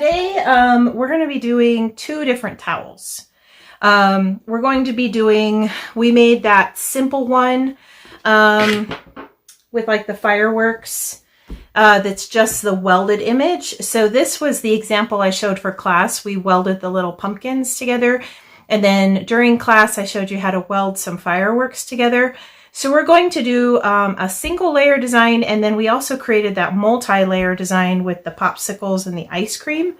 today we're going to be doing two different towels. We're going to be doing, we made that simple one with like the fireworks that's just the welded image. So this was the example I showed for class. We welded the little pumpkins together, and then during class I showed you how to weld some fireworks together. So we're going to do a single layer design, and then we also created that multi-layer design with the popsicles and the ice cream.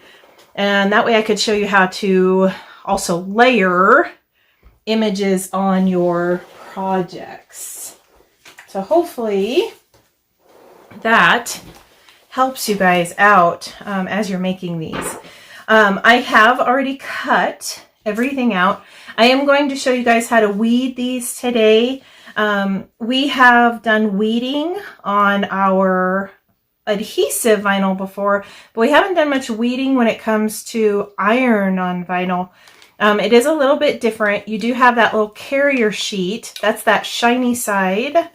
And that way I could show you how to also layer images on your projects. So hopefully that helps you guys out as you're making these. I have already cut everything out. I am going to show you guys how to weed these today. We have done weeding on our adhesive vinyl before, but we haven't done much weeding when it comes to iron-on vinyl. It is a little bit different. You do have that little carrier sheet. That's that shiny side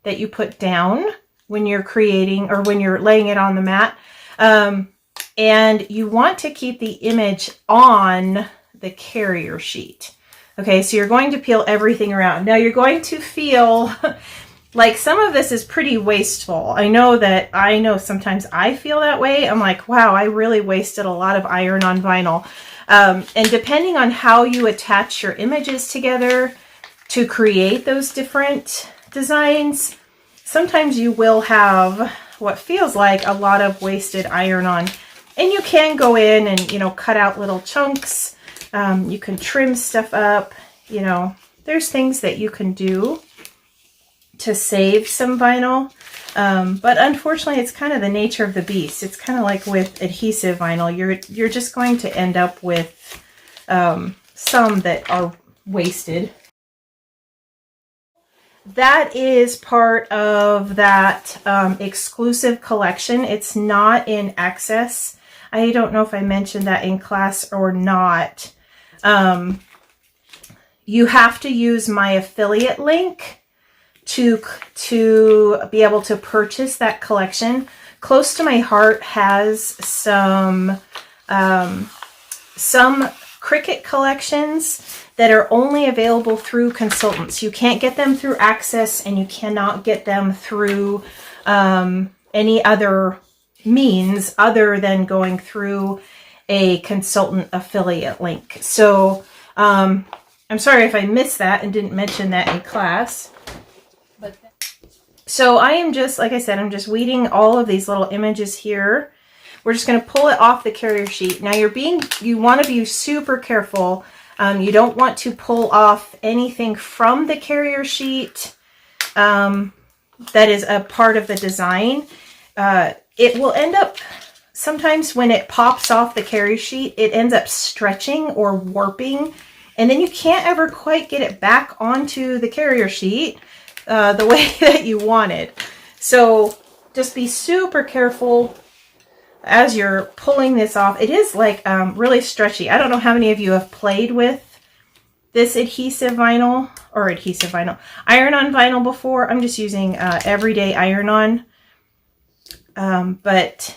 that you put down when you're creating or when you're laying it on the mat. And you want to keep the image on the carrier sheet. Okay, so you're going to peel everything around. Now you're going to feel like some of this is pretty wasteful. I know sometimes I feel that way. I'm like, wow, I really wasted a lot of iron on vinyl. And depending on how you attach your images together to create those different designs, sometimes you will have what feels like a lot of wasted iron on. And you can go in and, you know, cut out little chunks. You can trim stuff up, you know, there's things that you can do to save some vinyl. But unfortunately, it's kind of the nature of the beast. It's kind of like with adhesive vinyl, you're just going to end up with some that are wasted. That is part of that exclusive collection. It's not in Access. I don't know if I mentioned that in class or not. You have to use my affiliate link to be able to purchase that collection. Close to My Heart has some Cricut collections that are only available through consultants. You can't get them through Access, and you cannot get them through any other means other than going through a consultant affiliate link. So I'm sorry if I missed that and didn't mention that in class. So I am just, like I said, I'm just weeding all of these little images here. We're just going to pull it off the carrier sheet. Now you want to be super careful. You don't want to pull off anything from the carrier sheet that is a part of the design. It will end up, sometimes when it pops off the carrier sheet, it ends up stretching or warping, and then you can't ever quite get it back onto the carrier sheet the way that you want it. So just be super careful as you're pulling this off. It is like really stretchy. I don't know how many of you have played with this adhesive vinyl or iron-on vinyl before. I'm just using everyday iron-on. But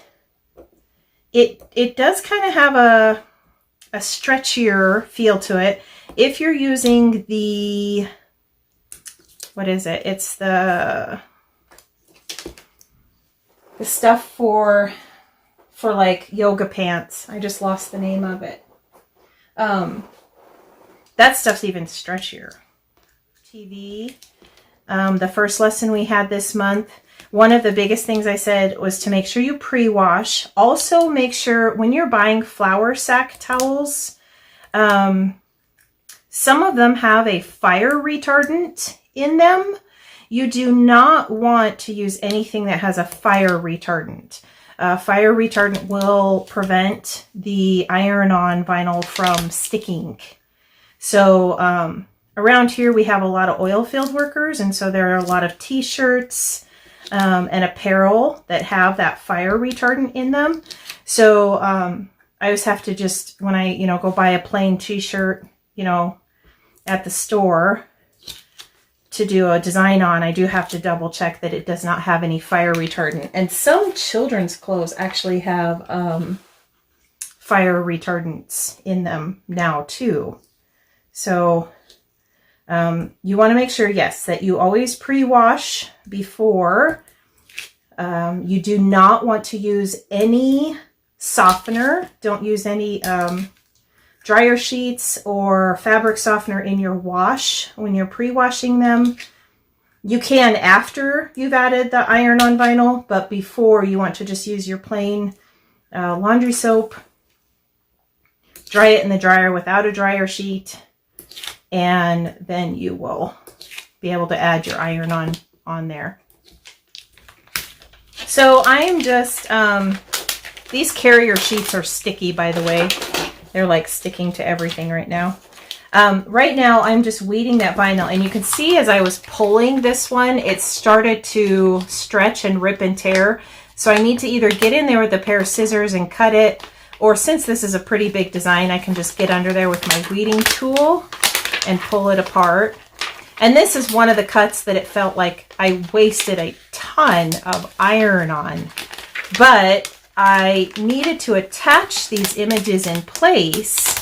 it does kind of have a stretchier feel to it. If you're using the, what is it? It's the stuff for like yoga pants. I just lost the name of it. That stuff's even stretchier. HTV. The first lesson we had this month, one of the biggest things I said was to make sure you pre-wash. Also make sure when you're buying flour sack towels, some of them have a fire retardant in them. You do not want to use anything that has a fire retardant. Fire retardant will prevent the iron-on vinyl from sticking. So around here we have a lot of oil field workers, and so there are a lot of t-shirts and apparel that have that fire retardant in them. So I always have to just, when I, go buy a plain t-shirt, at the store to do a design on, I do have to double check that it does not have any fire retardant. And some children's clothes actually have fire retardants in them now too. So you want to make sure, yes, that you always pre-wash before. You do not want to use any softener. Don't use any dryer sheets or fabric softener in your wash when you're pre-washing them. You can after you've added the iron-on vinyl, but before, you want to just use your plain laundry soap, dry it in the dryer without a dryer sheet, and then you will be able to add your iron-on on there. So I'm just, these carrier sheets are sticky, by the way. They're like sticking to everything right now. Right now, I'm just weeding that vinyl, and you can see as I was pulling this one, it started to stretch and rip and tear. So I need to either get in there with a pair of scissors and cut it, or since this is a pretty big design, I can just get under there with my weeding tool and pull it apart. And this is one of the cuts that it felt like I wasted a ton of iron on, but I needed to attach these images in place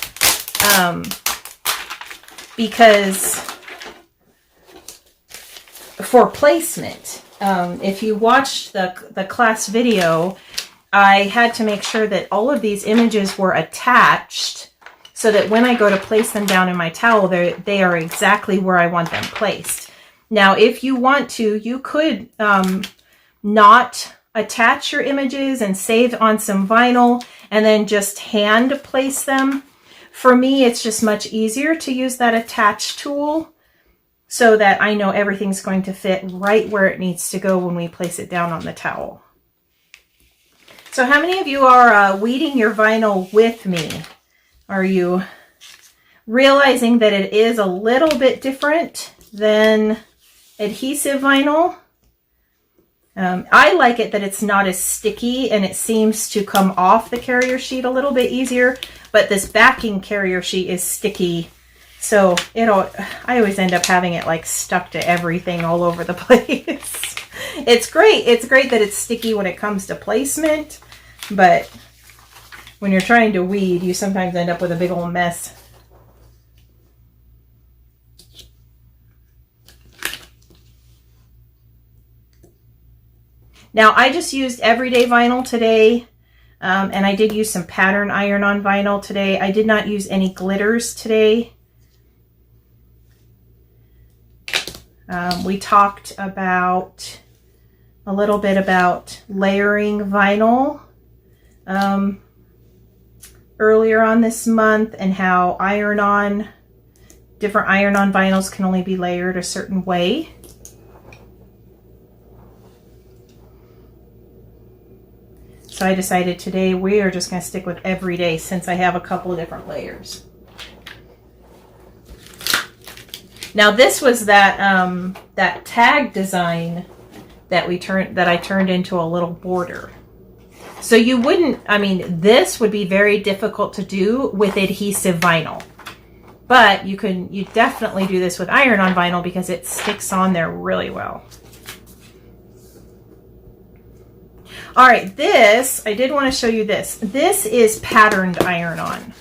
because for placement, if you watched the class video, I had to make sure that all of these images were attached so that when I go to place them down in my towel, they are exactly where I want them placed. Now, if you want to, you could not attach your images and save on some vinyl and then just hand place them. For me, it's just much easier to use that attach tool so that I know everything's going to fit right where it needs to go when we place it down on the towel. So how many of you are weeding your vinyl with me? Are you realizing that it is a little bit different than adhesive vinyl? I like it that it's not as sticky and it seems to come off the carrier sheet a little bit easier, but this backing carrier sheet is sticky. So I always end up having it like stuck to everything all over the place. It's great. It's great that it's sticky when it comes to placement, but when you're trying to weed, you sometimes end up with a big old mess. Now, I just used everyday vinyl today, and I did use some pattern iron-on vinyl today. I did not use any glitters today. We talked about a little bit about layering vinyl earlier on this month, and how different iron-on vinyls can only be layered a certain way. So I decided today we are just going to stick with everyday since I have a couple of different layers. Now this was that tag design that I turned into a little border. So you wouldn't, this would be very difficult to do with adhesive vinyl. But you definitely do this with iron-on vinyl because it sticks on there really well. All right, I did want to show you this. This is patterned iron-on,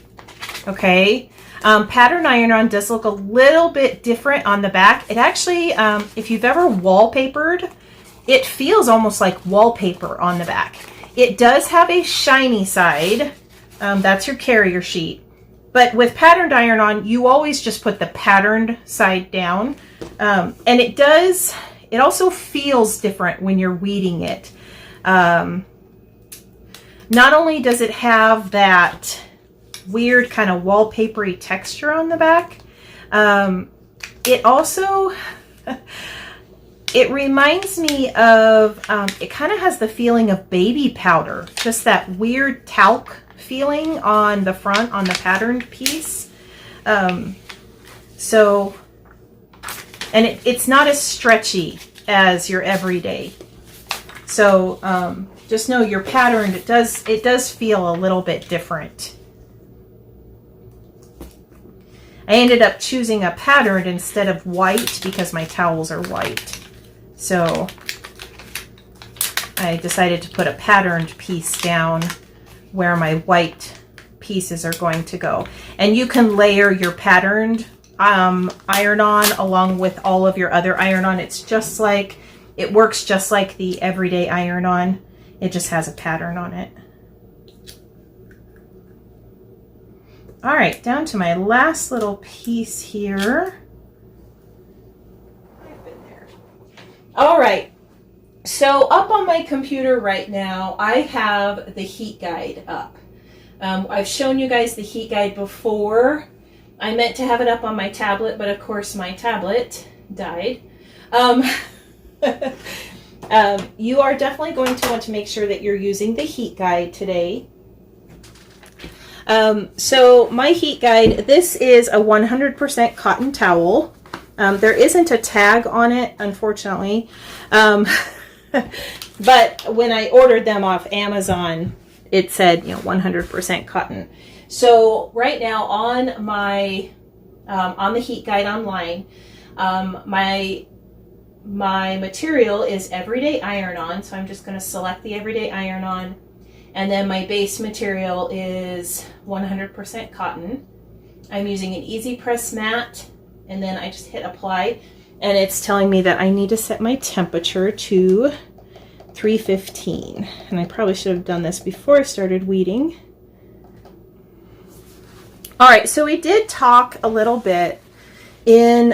okay? Patterned iron-on does look a little bit different on the back. It actually, if you've ever wallpapered, it feels almost like wallpaper on the back. It does have a shiny side. That's your carrier sheet. But with patterned iron-on, you always just put the patterned side down. And it also feels different when you're weeding it. Not only does it have that weird kind of wallpapery texture on the back, it also, it reminds me of, it kind of has the feeling of baby powder, just that weird talc feeling on the front, on the patterned piece. And it's not as stretchy as your everyday. So just know your pattern, it does feel a little bit different. I ended up choosing a pattern instead of white because my towels are white. So I decided to put a patterned piece down where my white pieces are going to go. And you can layer your patterned iron-on along with all of your other iron-on. It's just like, it works just like the everyday iron-on. It just has a pattern on it. All right, down to my last little piece here. All right, so up on my computer right now, I have the heat guide up. I've shown you guys the heat guide before. I meant to have it up on my tablet, but of course my tablet died. You are definitely going to want to make sure that you're using the heat guide today. So my heat guide, this is a 100% cotton towel. There isn't a tag on it, unfortunately. But when I ordered them off Amazon, it said, 100% cotton. So right now on my, on the heat guide online, my material is everyday iron-on. So I'm just going to select the everyday iron-on. And then my base material is 100% cotton. I'm using an easy press mat, and then I just hit apply, and it's telling me that I need to set my temperature to 315. And I probably should have done this before I started weeding. All right, so we did talk a little bit in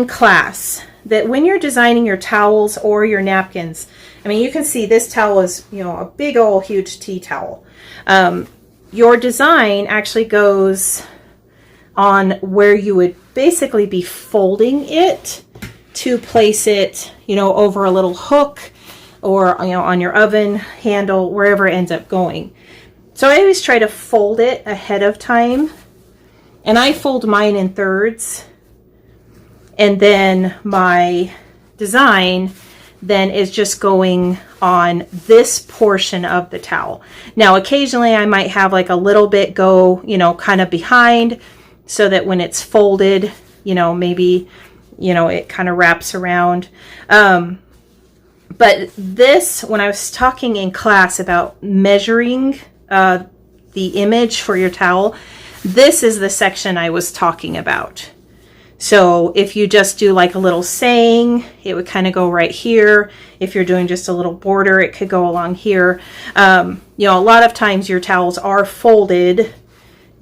class that when you're designing your towels or your napkins, I mean, you can see this towel is, a big old huge tea towel. Your design actually goes on where you would basically be folding it to place it, over a little hook or, on your oven handle, wherever it ends up going. So I always try to fold it ahead of time, and I fold mine in thirds, and then my design then is just going on this portion of the towel. Now, occasionally I might have like a little bit go, kind of behind, so that when it's folded, maybe, it kind of wraps around. But this, when I was talking in class about measuring the image for your towel, this is the section I was talking about. So if you just do like a little saying, it would kind of go right here. If you're doing just a little border, it could go along here. A lot of times your towels are folded,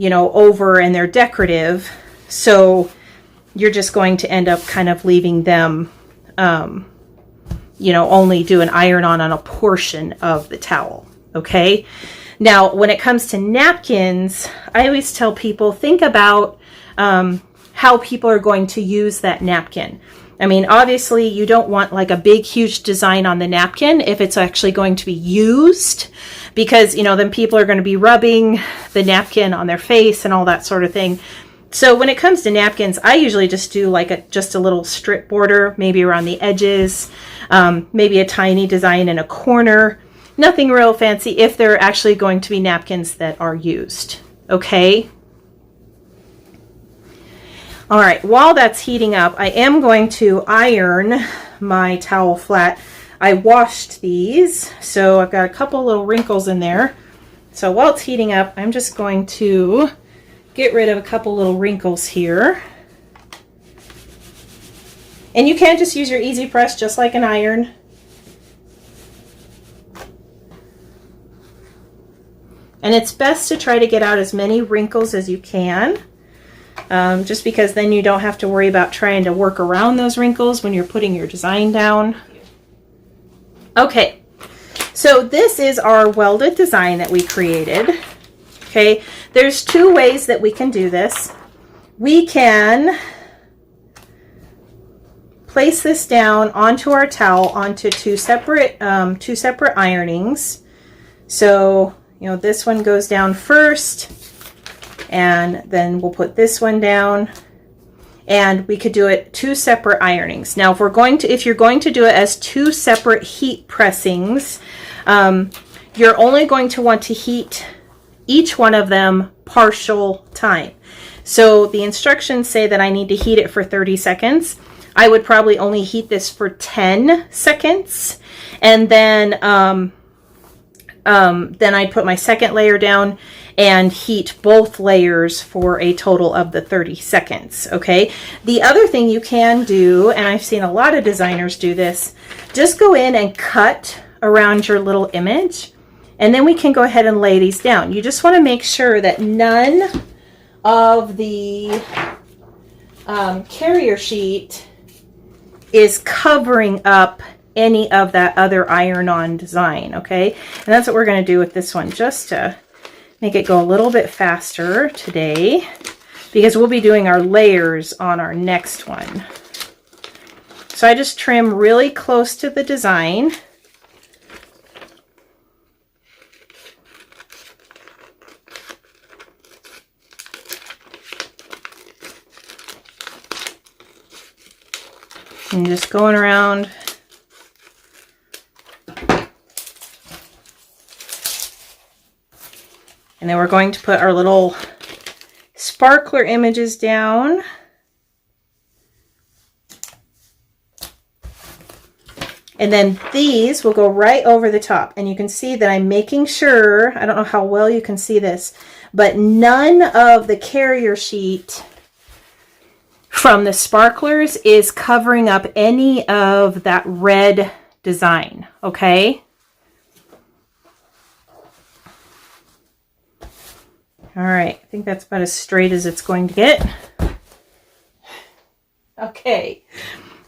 over, and they're decorative. So you're just going to end up kind of leaving them, only do an iron-on a portion of the towel. Okay. Now, when it comes to napkins, I always tell people, think about, how people are going to use that napkin. I mean, obviously you don't want like a big, huge design on the napkin if it's actually going to be used, because, then people are going to be rubbing the napkin on their face and all that sort of thing. So when it comes to napkins, I usually just do like just a little strip border, maybe around the edges, maybe a tiny design in a corner, nothing real fancy if they're actually going to be napkins that are used. Okay. All right, while that's heating up, I am going to iron my towel flat. I washed these, so I've got a couple little wrinkles in there. So while it's heating up, I'm just going to get rid of a couple little wrinkles here. And you can just use your easy press just like an iron. And it's best to try to get out as many wrinkles as you can. Just because then you don't have to worry about trying to work around those wrinkles when you're putting your design down. Okay, so this is our welded design that we created. Okay, there's two ways that we can do this. We can place this down onto our towel onto two separate ironings. So, this one goes down first, and then we'll put this one down, and we could do it two separate ironings. Now, if you're going to do it as two separate heat pressings, you're only going to want to heat each one of them partial time. So the instructions say that I need to heat it for 30 seconds. I would probably only heat this for 10 seconds, and then Then I'd put my second layer down and heat both layers for a total of the 30 seconds, okay? The other thing you can do, and I've seen a lot of designers do this, just go in and cut around your little image, and then we can go ahead and lay these down. You just want to make sure that none of the carrier sheet is covering up any of that other iron-on design, okay? And that's what we're going to do with this one, just to make it go a little bit faster today, because we'll be doing our layers on our next one. So I just trim really close to the design. And just going around. And then we're going to put our little sparkler images down. And then these will go right over the top. And you can see that I'm making sure, I don't know how well you can see this, but none of the carrier sheet from the sparklers is covering up any of that red design, okay? All right, I think that's about as straight as it's going to get. Okay,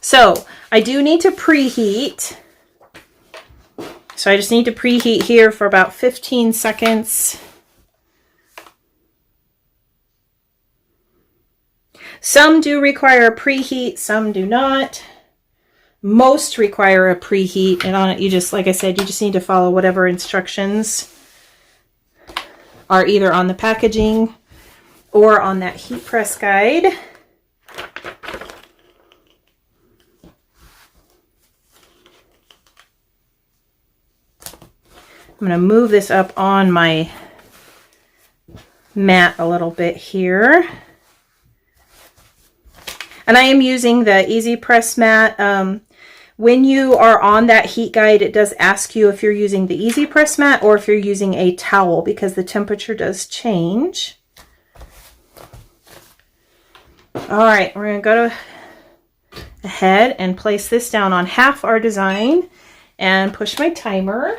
so I do need to preheat. So I just need to preheat here for about 15 seconds. Some do require a preheat, some do not. Most require a preheat, and on it you just, like I said, you just need to follow whatever instructions are either on the packaging or on that heat press guide. I'm going to move this up on my mat a little bit here. And I am using the Easy Press mat. When you are on that heat guide, it does ask you if you're using the Easy Press mat or if you're using a towel, because the temperature does change. All right, we're going to go ahead and place this down on half our design and push my timer.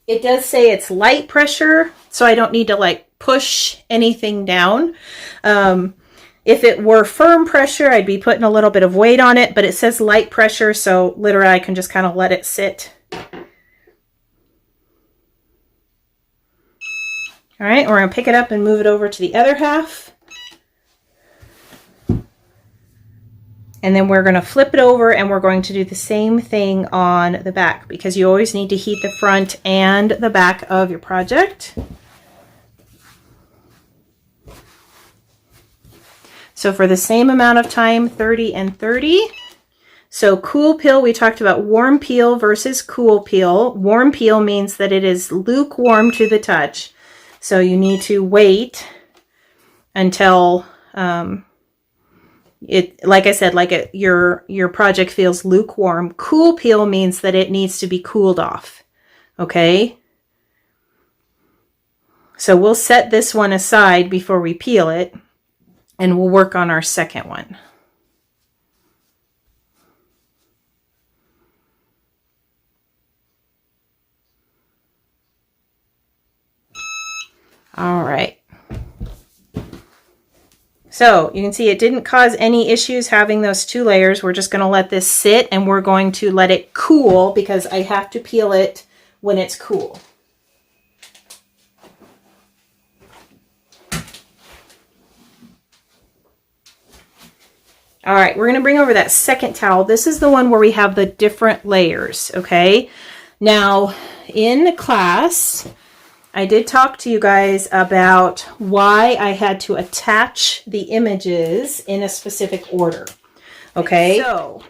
It does say it's light pressure, so I don't need to like push anything down. If it were firm pressure, I'd be putting a little bit of weight on it, but it says light pressure, so literally I can just kind of let it sit. All right, we're going to pick it up and move it over to the other half. And then we're going to flip it over and we're going to do the same thing on the back, because you always need to heat the front and the back of your project. So for the same amount of time, 30 and 30. So cool peel, we talked about warm peel versus cool peel. Warm peel means that it is lukewarm to the touch. So you need to wait until like I said, your project feels lukewarm. Cool peel means that it needs to be cooled off. Okay? So we'll set this one aside before we peel it, and we'll work on our second one. All right. So you can see it didn't cause any issues having those two layers. We're just going to let this sit and we're going to let it cool, because I have to peel it when it's cool. All right, we're going to bring over that second towel. This is the one where we have the different layers, okay? Now, in class, I did talk to you guys about why I had to attach the images in a specific order, okay? So,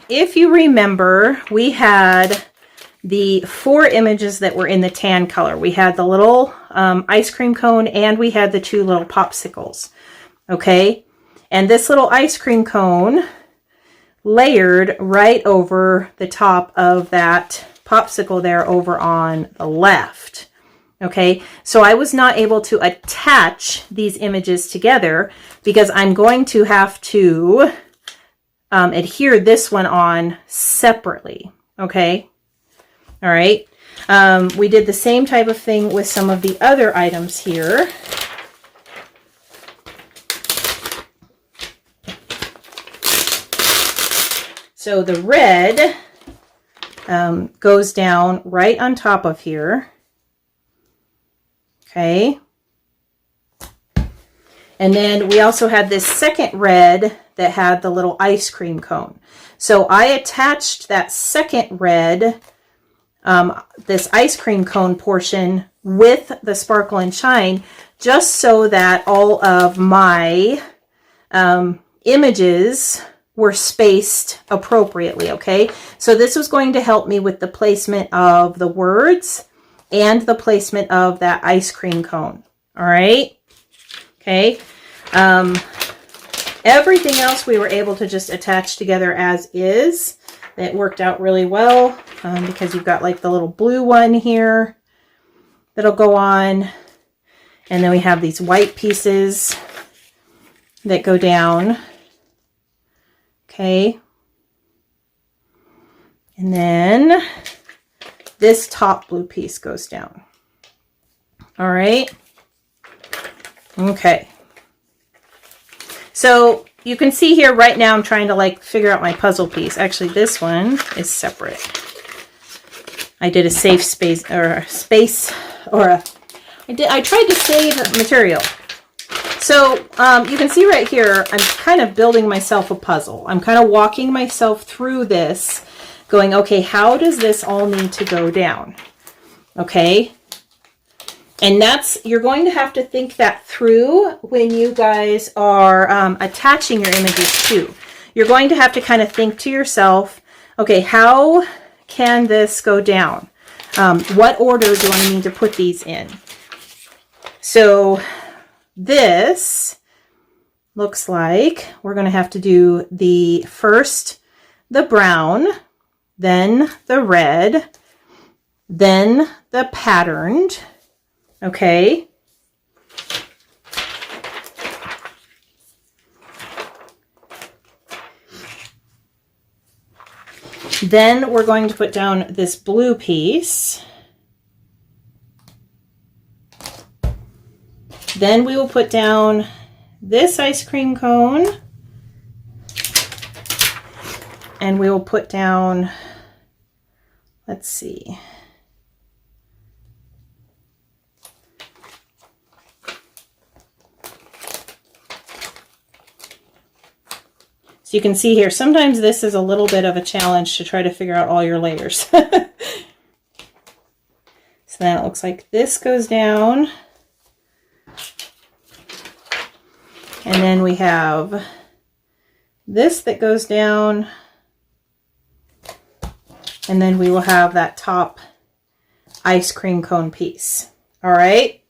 if you remember, we had the 4 images that were in the tan color. We had the little ice cream cone and we had the 2 little popsicles, okay? And this little ice cream cone layered right over the top of that popsicle there over on the left. Okay, so I was not able to attach these images together because I'm going to have to adhere this one on separately. Okay, all right. We did the same type of thing with some of the other items here. So the red goes down right on top of here. Okay. And then we also had this second red that had the little ice cream cone. So I attached that second red, this ice cream cone portion with the Sparkle and Shine, just so that all of my images were spaced appropriately, okay? So this was going to help me with the placement of the words and the placement of that ice cream cone, all right? Okay. Everything else we were able to just attach together as is. It worked out really well because you've got like the little blue one here that'll go on. And then we have these white pieces that go down. Okay. And then this top blue piece goes down. All right. Okay. So you can see here right now I'm trying to like figure out my puzzle piece. Actually, this one is separate. I did a safe space or I tried to save material. So you can see right here, I'm kind of building myself a puzzle. I'm kind of walking myself through this, going, okay, how does this all need to go down? Okay. And you're going to have to think that through when you guys are attaching your images too. You're going to have to kind of think to yourself, okay, how can this go down? What order do I need to put these in? So this looks like we're going to have to do the brown, then the red, then the patterned. Okay. Then we're going to put down this blue piece. Then we will put down this ice cream cone. And we will put down, let's see. So you can see here, sometimes this is a little bit of a challenge to try to figure out all your layers. So then it looks like this goes down. And then we have this that goes down. And then we will have that top ice cream cone piece. All right.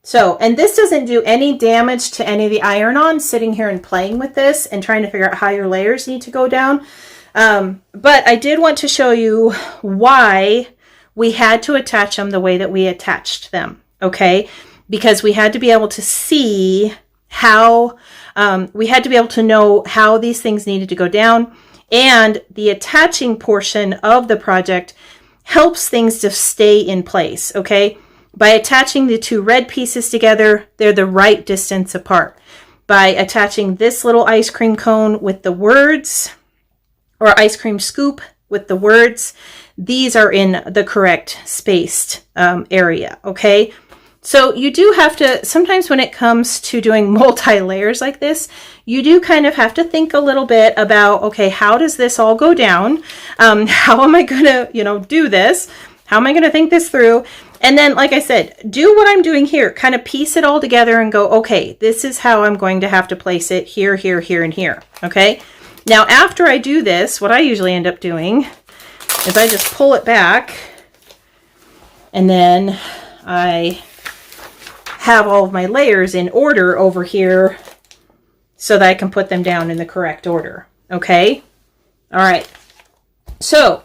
So, and this doesn't do any damage to any of the iron-on, sitting here and playing with this and trying to figure out how your layers need to go down. But I did want to show you why we had to attach them the way that we attached them, okay? Because we had to be able to see how, we had to be able to know how these things needed to go down, and the attaching portion of the project helps things to stay in place, okay? By attaching the two red pieces together, they're the right distance apart. By attaching this little ice cream cone with the words, or ice cream scoop with the words, these are in the correct spaced area, okay? So you do have to, sometimes when it comes to doing multi-layers like this, you do kind of have to think a little bit about, okay, how does this all go down? How am I going to, do this? How am I going to think this through? And then, like I said, do what I'm doing here. Kind of piece it all together and go, okay, this is how I'm going to have to place it here, here, here, and here. Okay? Now, after I do this, what I usually end up doing is I just pull it back, and then I have all of my layers in order over here so that I can put them down in the correct order. Okay? All right. So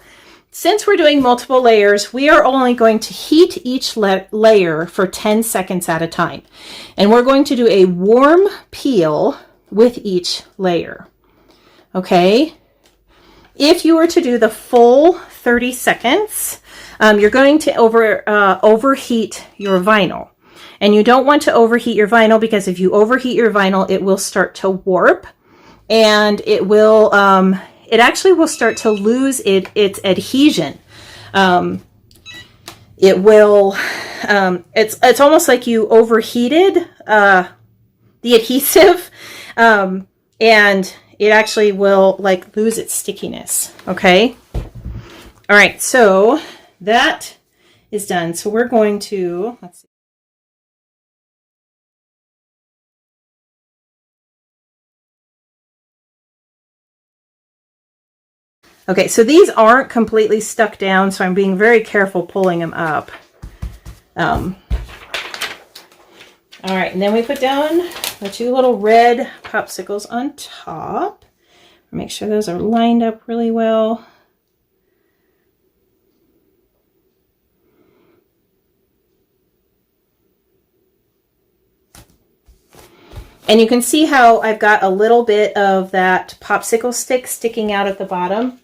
since we're doing multiple layers, we are only going to heat each layer for 10 seconds at a time. And we're going to do a warm peel with each layer. Okay? If you were to do the full 30 seconds, you're going to overheat your vinyl. And you don't want to overheat your vinyl, because if you overheat your vinyl, it will start to warp, and it will, it actually will start to lose its adhesion. It will, it's almost like you overheated the adhesive, and it actually will like lose its stickiness. Okay. All right. So that is done. So we're going to, let's see. Okay, so these aren't completely stuck down, so I'm being very careful pulling them up. All right, and then we put down the two little red popsicles on top. Make sure those are lined up really well. And you can see how I've got a little bit of that popsicle stick sticking out at the bottom.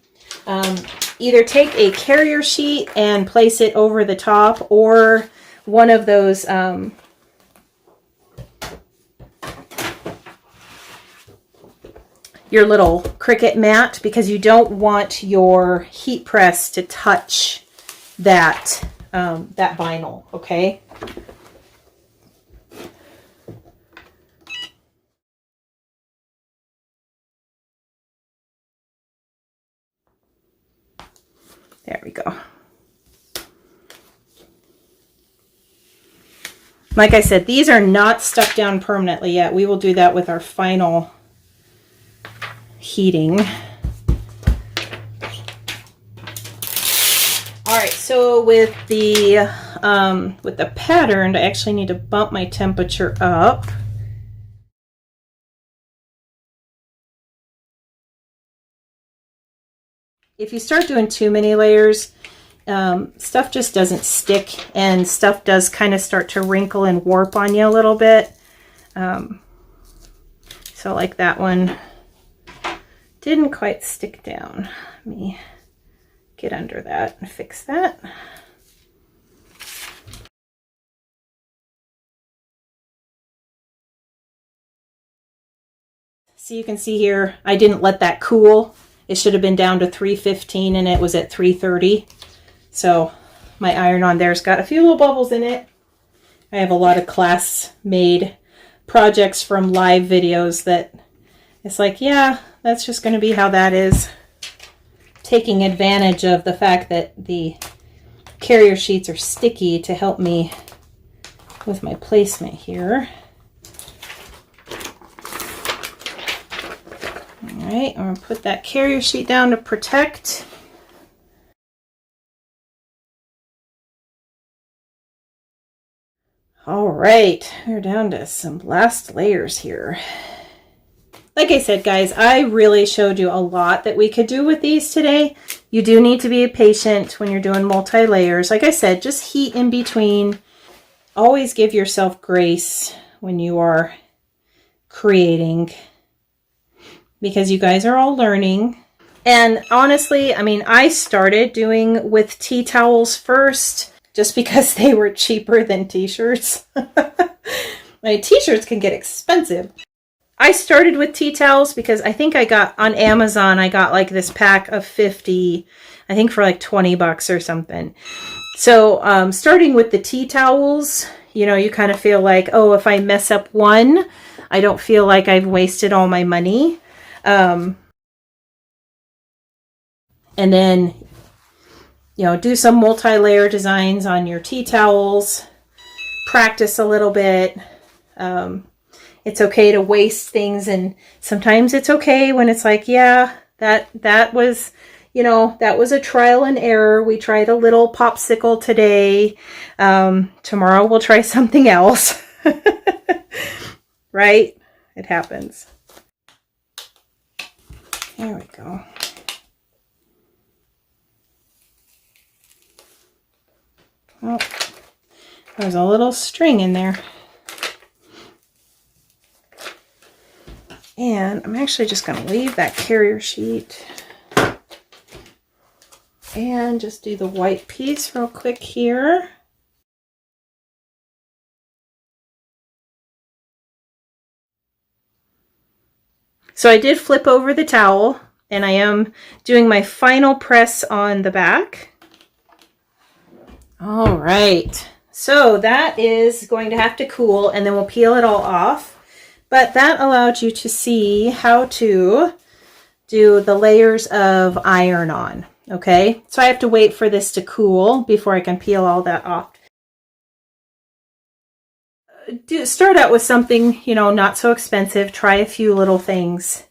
Either take a carrier sheet and place it over the top, or one of those your little Cricut mat, because you don't want your heat press to touch that that vinyl. Okay. There we go. Like I said, these are not stuck down permanently yet. We will do that with our final heating. All right, so with the pattern, I actually need to bump my temperature up. If you start doing too many layers, stuff just doesn't stick, and stuff does kind of start to wrinkle and warp on you a little bit. So like that one didn't quite stick down. Let me get under that and fix that. So you can see here, I didn't let that cool. It should have been down to 315 and it was at 330. So my iron-on there's got a few little bubbles in it. I have a lot of class-made projects from live videos that it's like, yeah, that's just going to be how that is. Taking advantage of the fact that the carrier sheets are sticky to help me with my placement here. All right, I'm going to put that carrier sheet down to protect. All right, we're down to some last layers here. Like I said, guys, I really showed you a lot that we could do with these today. You do need to be patient when you're doing multi-layers. Like I said, just heat in between. Always give yourself grace when you are creating, because you guys are all learning. And honestly, I mean, I started doing with tea towels first just because they were cheaper than t-shirts. My t-shirts can get expensive. I started with tea towels because I think I got on Amazon, I got like this pack of 50, I think for like 20 bucks or something. So starting with the tea towels, you know, you kind of feel like, oh, if I mess up one, I don't feel like I've wasted all my money. And then, you know, do some multi-layer designs on your tea towels, practice a little bit. It's okay to waste things, and sometimes it's okay when it's like, yeah, that was, you know, that was a trial and error. We tried a little popsicle today. Tomorrow we'll try something else. Right? It happens. There we go. Oh, there's a little string in there. And I'm actually just going to leave that carrier sheet and just do the white piece real quick here. So I did flip over the towel, and I am doing my final press on the back. All right, so that is going to have to cool, and then we'll peel it all off. But that allowed you to see how to do the layers of iron-on, okay? So I have to wait for this to cool before I can peel all that off. Start out with something, you know, not so expensive. Try a few little things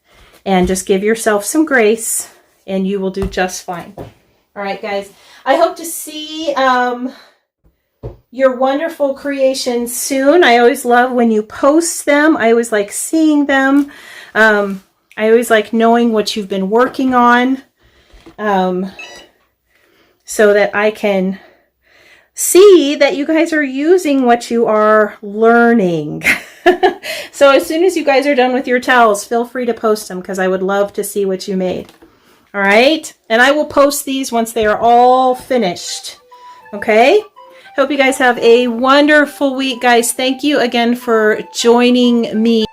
and just give yourself some grace and you will do just fine. All right, guys. I hope to see your wonderful creations soon. I always love when you post them. I always like seeing them. I always like knowing what you've been working on so that I can see that you guys are using what you are learning. So as soon as you guys are done with your towels, feel free to post them because I would love to see what you made. All right. And I will post these once they are all finished. Okay. Hope you guys have a wonderful week, guys. Thank you again for joining me.